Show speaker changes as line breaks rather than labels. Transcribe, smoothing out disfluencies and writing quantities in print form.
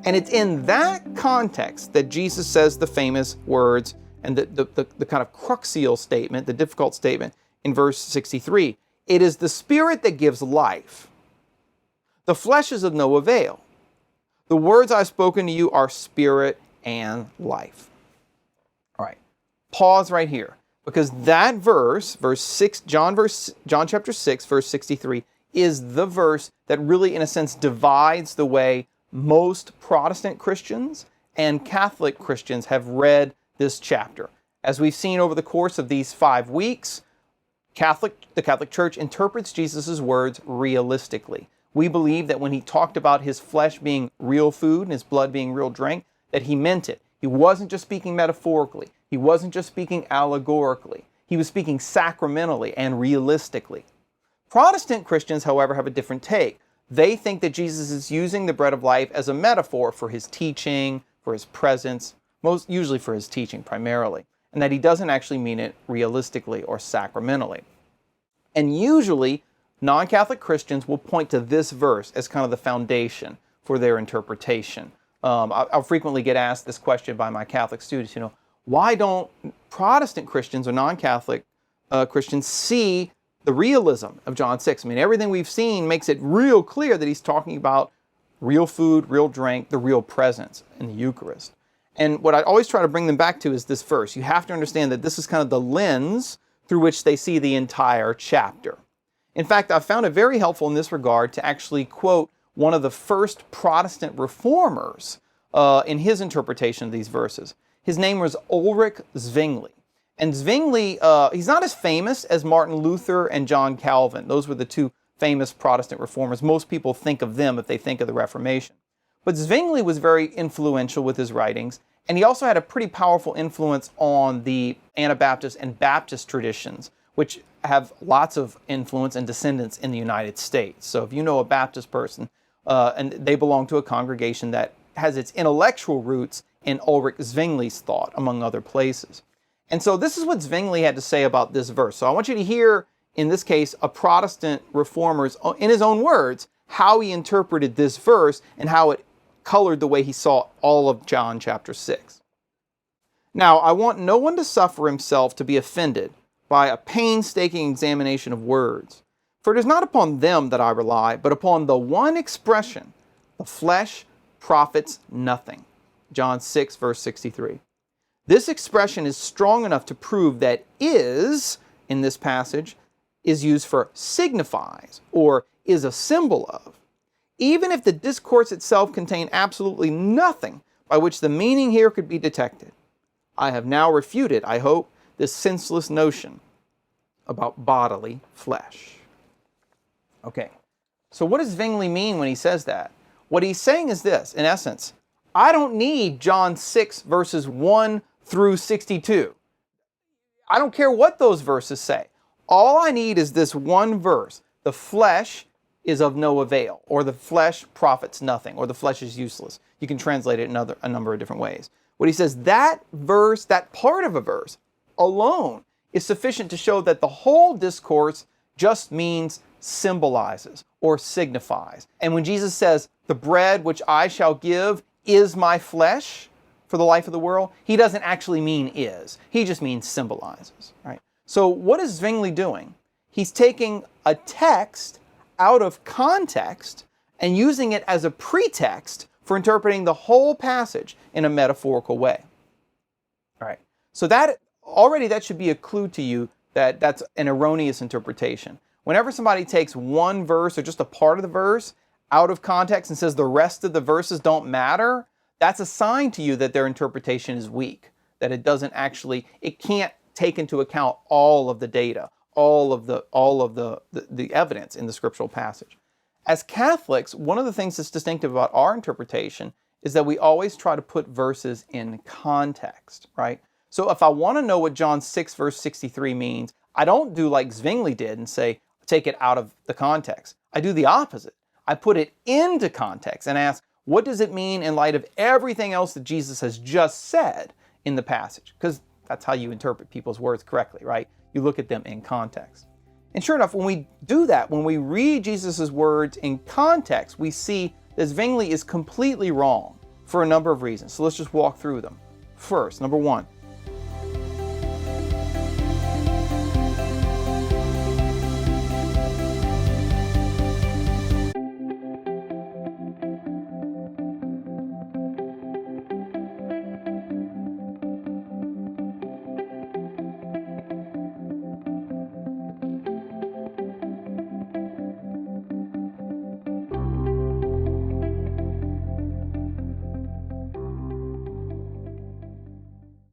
And it's in that context that Jesus says the famous words and the kind of crucial statement, the difficult statement in verse 63. It is the Spirit that gives life. The flesh is of no avail. The words I've spoken to you are spirit and life. All right, pause right here, because that verse, John chapter 6, verse 63, is the verse that really, in a sense, divides the way most Protestant Christians and Catholic Christians have read this chapter. As we've seen over the course of these 5 weeks, the Catholic Church interprets Jesus' words realistically. We believe that when he talked about his flesh being real food and his blood being real drink, that he meant it. He wasn't just speaking metaphorically. He wasn't just speaking allegorically. He was speaking sacramentally and realistically. Protestant Christians, however, have a different take. They think that Jesus is using the bread of life as a metaphor for his teaching, for his presence, usually for his teaching primarily, and that he doesn't actually mean it realistically or sacramentally. And usually, non-Catholic Christians will point to this verse as kind of the foundation for their interpretation. I'll frequently get asked this question by my Catholic students, why don't Protestant Christians or non-Catholic Christians see the realism of John 6? I mean, everything we've seen makes it real clear that he's talking about real food, real drink, the real presence in the Eucharist. And what I always try to bring them back to is this verse. You have to understand that this is kind of the lens through which they see the entire chapter. In fact, I found it very helpful in this regard to actually quote one of the first Protestant reformers in his interpretation of these verses. His name was Ulrich Zwingli. And Zwingli, he's not as famous as Martin Luther and John Calvin. Those were the two famous Protestant reformers. Most people think of them if they think of the Reformation. But Zwingli was very influential with his writings, and he also had a pretty powerful influence on the Anabaptist and Baptist traditions, which have lots of influence and descendants in the United States. So if you know a Baptist person, and they belong to a congregation that has its intellectual roots in Ulrich Zwingli's thought, among other places. And so this is what Zwingli had to say about this verse. So I want you to hear, in this case, a Protestant reformer's, in his own words, how he interpreted this verse and how it colored the way he saw all of John chapter 6. Now, I want no one to suffer himself to be offended by a painstaking examination of words. For it is not upon them that I rely, but upon the one expression, the flesh profits nothing. John 6, verse 63. This expression is strong enough to prove that is, in this passage, is used for signifies, or is a symbol of. Even if the discourse itself contained absolutely nothing by which the meaning here could be detected. I have now refuted, I hope, this senseless notion about bodily flesh. Okay, so what does Zwingli mean when he says that? What he's saying is this, in essence, I don't need John 6 verses 1 through 62. I don't care what those verses say. All I need is this one verse. The flesh is of no avail, or the flesh profits nothing, or the flesh is useless. You can translate it in a number of different ways. What he says, that verse, that part of a verse alone is sufficient to show that the whole discourse just means symbolizes or signifies. And when Jesus says, the bread which I shall give is my flesh for the life of the world, he doesn't actually mean is. He just means symbolizes, right? So what is Zwingli doing? He's taking a text out of context and using it as a pretext for interpreting the whole passage in a metaphorical way. All right. So that should be a clue to you that that's an erroneous interpretation. Whenever somebody takes one verse or just a part of the verse out of context and says the rest of the verses don't matter, that's a sign to you that their interpretation is weak, that it can't take into account all of the data, all of the evidence in the scriptural passage. As Catholics, one of the things that's distinctive about our interpretation is that we always try to put verses in context, right? So if I want to know what John 6 verse 63 means, I don't do like Zwingli did and say, take it out of the context. I do the opposite. I put it into context and ask, what does it mean in light of everything else that Jesus has just said in the passage? Because that's how you interpret people's words correctly, right? You look at them in context. And sure enough, when we do that, when we read Jesus' words in context, we see that Zwingli is completely wrong for a number of reasons. So let's just walk through them. First, number one,